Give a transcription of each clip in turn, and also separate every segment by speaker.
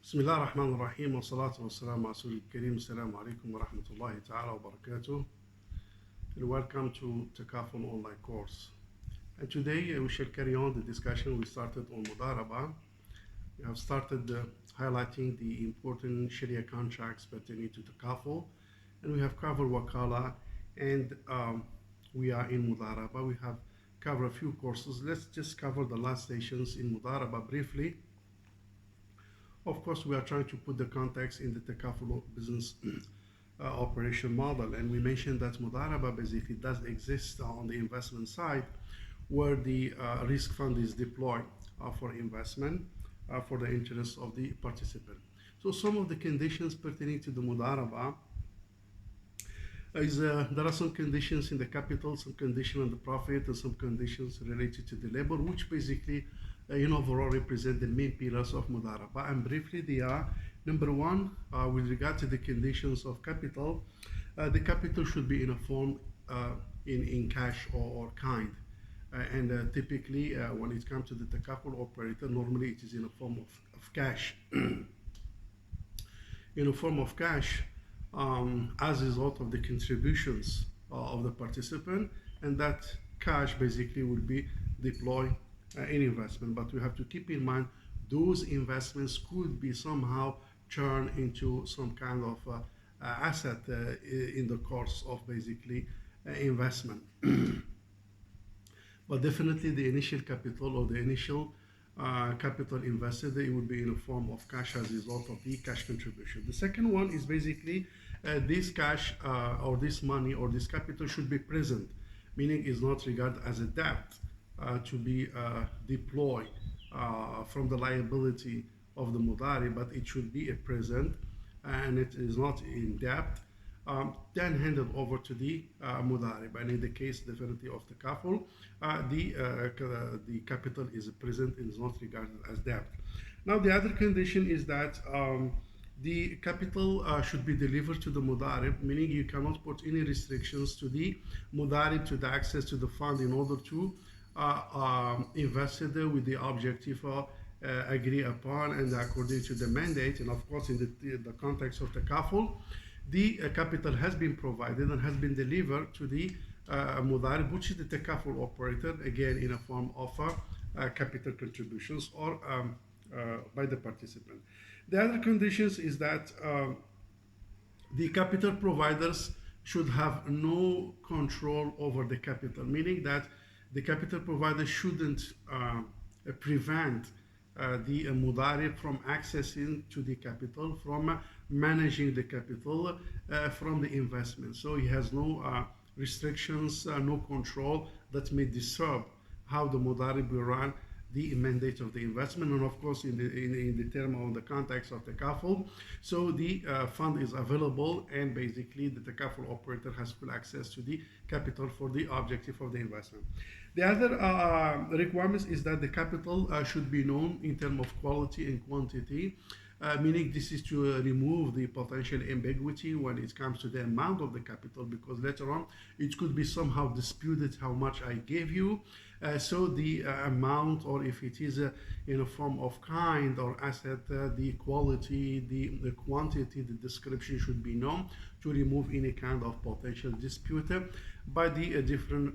Speaker 1: بسم الله الرحمن الرحيم والصلاة والسلام على رسول الكريم. السلام عليكم ورحمة الله تعالى وبركاته. And welcome to Takaful online course. And today we shall carry on the discussion we started on Mudarabah. We have started highlighting the important Sharia contracts pertaining to Takaful, and we have covered Wakala, and we are in Mudarabah. We have covered a few courses. Let's just cover the last stations in Mudarabah briefly. Of course, we are trying to put the context in the Takaful business operation model, and we mentioned that Mudarabah basically does exist on the investment side, where the risk fund is deployed for investment for the interest of the participant. So some of the conditions pertaining to the Mudarabah is there are some conditions in the capital, some conditions on the profit, and some conditions related to the labor, which basically overall represent the main pillars of Mudarabah. And briefly, they are: number one, with regard to the conditions of capital, the capital should be in a form in cash or kind. And typically, when it comes to the Takaful operator, normally it is in a form of cash. In a form of cash, as a result of the contributions of the participant, and that cash basically will be deployed in investment. But we have to keep in mind those investments could be somehow turned into some kind of asset in the course of basically investment. But definitely the initial capital or the initial capital invested, it would be in a form of cash as a result of the cash contribution. The second one is basically this cash or this money or this capital should be present, meaning is not regarded as a debt to be deployed from the liability of the Mudari, but it should be a present and it is not in debt, then handed over to the Mudari. But in the case definitely of the Takaful, the capital is present and is not regarded as debt. Now the other condition is that the capital should be delivered to the Mudarib, meaning you cannot put any restrictions to the Mudarib to the access to the fund in order to invest it with the objective agree upon and according to the mandate. And of course, in the context of the Takaful, the capital has been provided and has been delivered to the Mudarib, which is the Takaful operator, again in a form of capital contributions or by the participant. The other conditions is that the capital providers should have no control over the capital, meaning that the capital provider shouldn't prevent the Mudarib from accessing to the capital, from managing the capital, from the investment. So he has no restrictions, no control that may disturb how the Mudarib will run the mandate of the investment. And of course, in the term of the context of the Takaful, so the fund is available, and basically the Takaful operator has full access to the capital for the objective of the investment. The other requirements is that the capital should be known in terms of quality and quantity, meaning this is to remove the potential ambiguity when it comes to the amount of the capital, because later on it could be somehow disputed how much I gave you. So the amount, or if it is in a form of kind or asset, the quality, the quantity, the description should be known to remove any kind of potential dispute by the different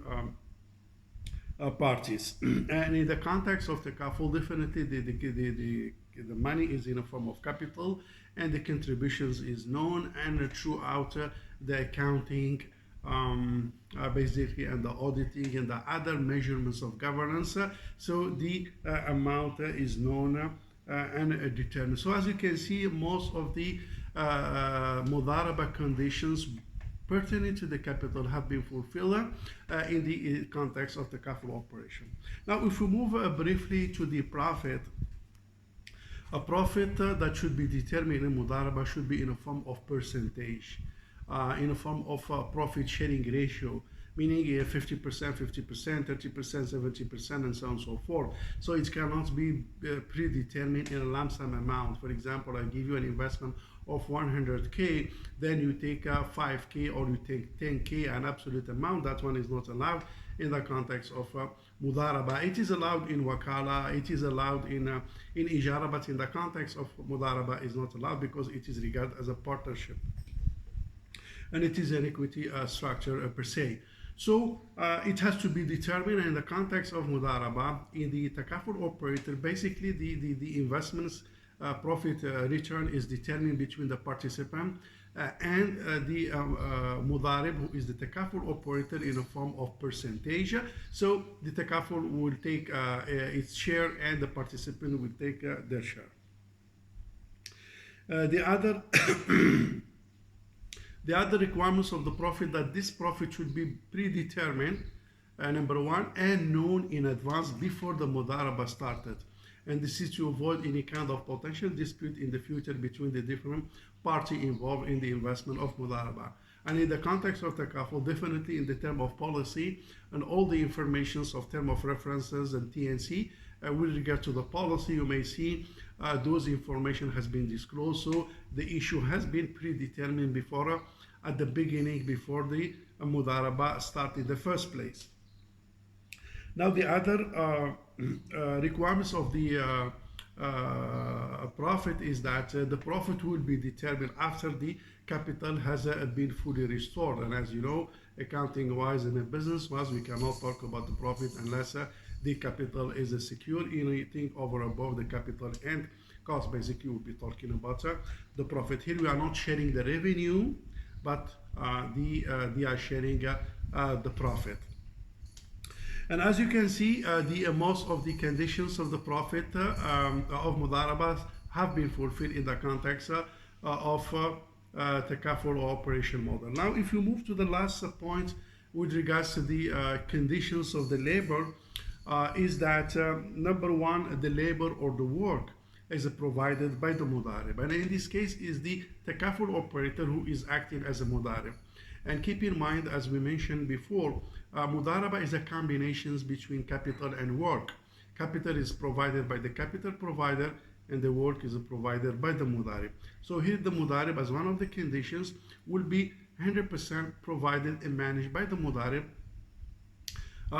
Speaker 1: parties. And in the context of the Takaful, definitely the money is in a form of capital, and the contributions is known, and throughout the accounting basically, and the auditing and the other measurements of governance, so the amount is known and determined. So as you can see, most of the Mudarabah conditions pertaining to the capital have been fulfilled in the context of the Takaful operation. Now, if we move briefly to the profit, a profit that should be determined in Mudarabah should be in a form of percentage, in a form of profit sharing ratio, meaning 50%, 50%, 30%, 70%, and so on and so forth. So it cannot be predetermined in a lump sum amount. For example, I give you an investment of 100K, then you take 5K or you take 10K, an absolute amount. That one is not allowed in the context of Mudarabah. It is allowed in Wakala, it is allowed in Ijara, but in the context of Mudarabah is not allowed because it is regarded as a partnership. And it is an equity structure per se. So it has to be determined in the context of Mudarabah. In the Takaful operator, basically the investments profit return is determined between the participant and the Mudarib, who is the Takaful operator, in a form of percentage. So the Takaful will take its share and the participant will take their share. The other the other requirements of the profit, that this profit should be predetermined, number one, and known in advance before the Mudarabah started. And this is to avoid any kind of potential dispute in the future between the different parties involved in the investment of Mudarabah. And in the context of Takaful, definitely in the term of policy and all the informations of term of references and TNC, with regard to the policy, you may see those information has been disclosed. So the issue has been predetermined before, at the beginning, before the Mudarabah started in the first place. Now the other requirements of the profit is that the profit will be determined after the capital has been fully restored. And as you know, accounting wise and business wise, we cannot talk about the profit unless the capital is secure. Anything over above the capital and cost, basically we'll be talking about the profit. Here we are not sharing the revenue, but they are sharing the profit. And as you can see, most of the conditions of the profit of Mudarabah have been fulfilled in the context of Takaful operation model. Now, if you move to the last point with regards to the conditions of the labor, is that number one, the labor or the work is provided by the Mudarib. And in this case is the Takaful operator who is acting as a Mudarib. And keep in mind, as we mentioned before, Mudarabah is a combination between capital and work. Capital is provided by the capital provider and the work is provided by the Mudarib. So here the Mudarib, as one of the conditions, will be 100% provided and managed by the Mudarib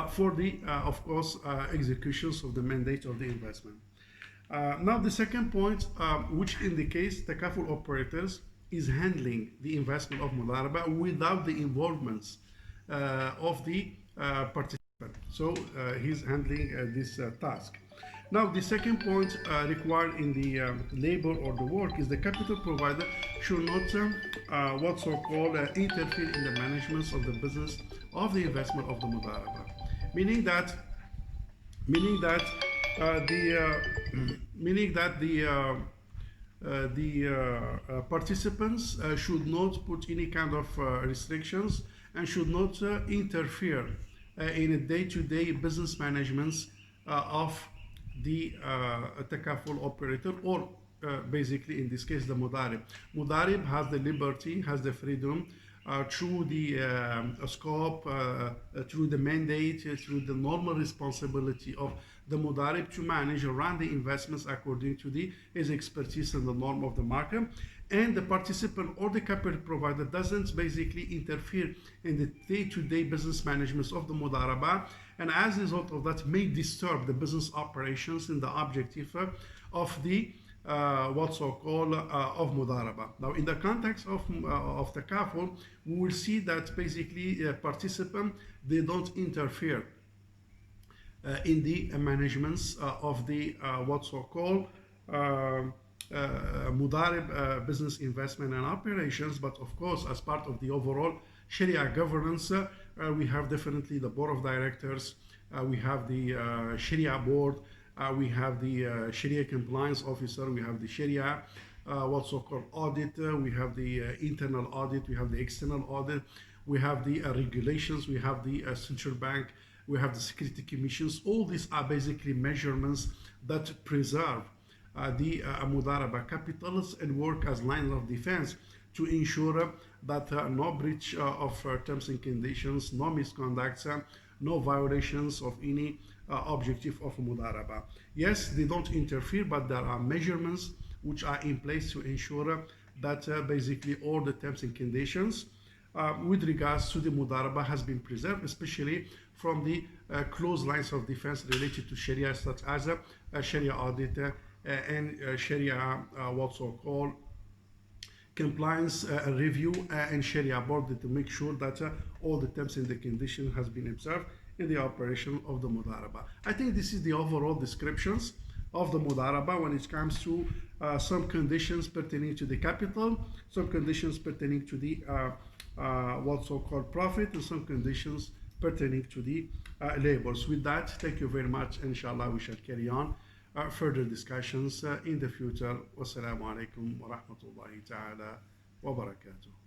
Speaker 1: for the, of course, executions of the mandate of the investment. Now the second point, which indicates Takaful operators is handling the investment of Mudarabah without the involvements of the participant. So he's handling this task. Now the second point required in the labor or the work is the capital provider should not what's so-called interfere in the management of the business of the investment of the Mudarabah. Meaning that the participants should not put any kind of restrictions and should not interfere in a day-to-day business management of the Takaful operator, or basically in this case the Mudarib. Mudarib has the liberty, has the freedom through the scope, through the mandate, through the normal responsibility of the Mudarib to manage and run the investments according to his expertise and the norm of the market. And the participant or the capital provider doesn't basically interfere in the day-to-day business management of the Mudarabah, and as a result of that may disturb the business operations and the objective of the what's so-called of Mudarabah. Now in the context of Takaful, we will see that basically participants, they don't interfere in the managements of the what's so-called Mudarib business investment and operations, but of course as part of the overall Sharia governance, we have definitely the board of directors, we have the Sharia board, we have the Sharia compliance officer, we have the Sharia what's so-called audit, we have the internal audit, we have the external audit, we have the regulations, we have the central bank, we have the security commissions. All these are basically measurements that preserve the Mudarabah capitals and work as lines of defense to ensure that no breach of terms and conditions, no misconducts, no violations of any objective of Mudarabah. Yes, they don't interfere, but there are measurements which are in place to ensure that basically all the terms and conditions with regards to the Mudarabah has been preserved, especially from the close lines of defense related to Sharia, such as Sharia audit and Sharia what's so called compliance review and Sharia board to make sure that all the terms and the conditions has been observed in the operation of the Mudarabah. I think this is the overall descriptions of the Mudarabah when it comes to some conditions pertaining to the capital, some conditions pertaining to the what's so called profit, and some conditions pertaining to the labors. With that, thank you very much. Inshallah, we shall carry on further discussions in the future. Wassalamu alaikum wa rahmatullahi ta'ala wa barakatuh.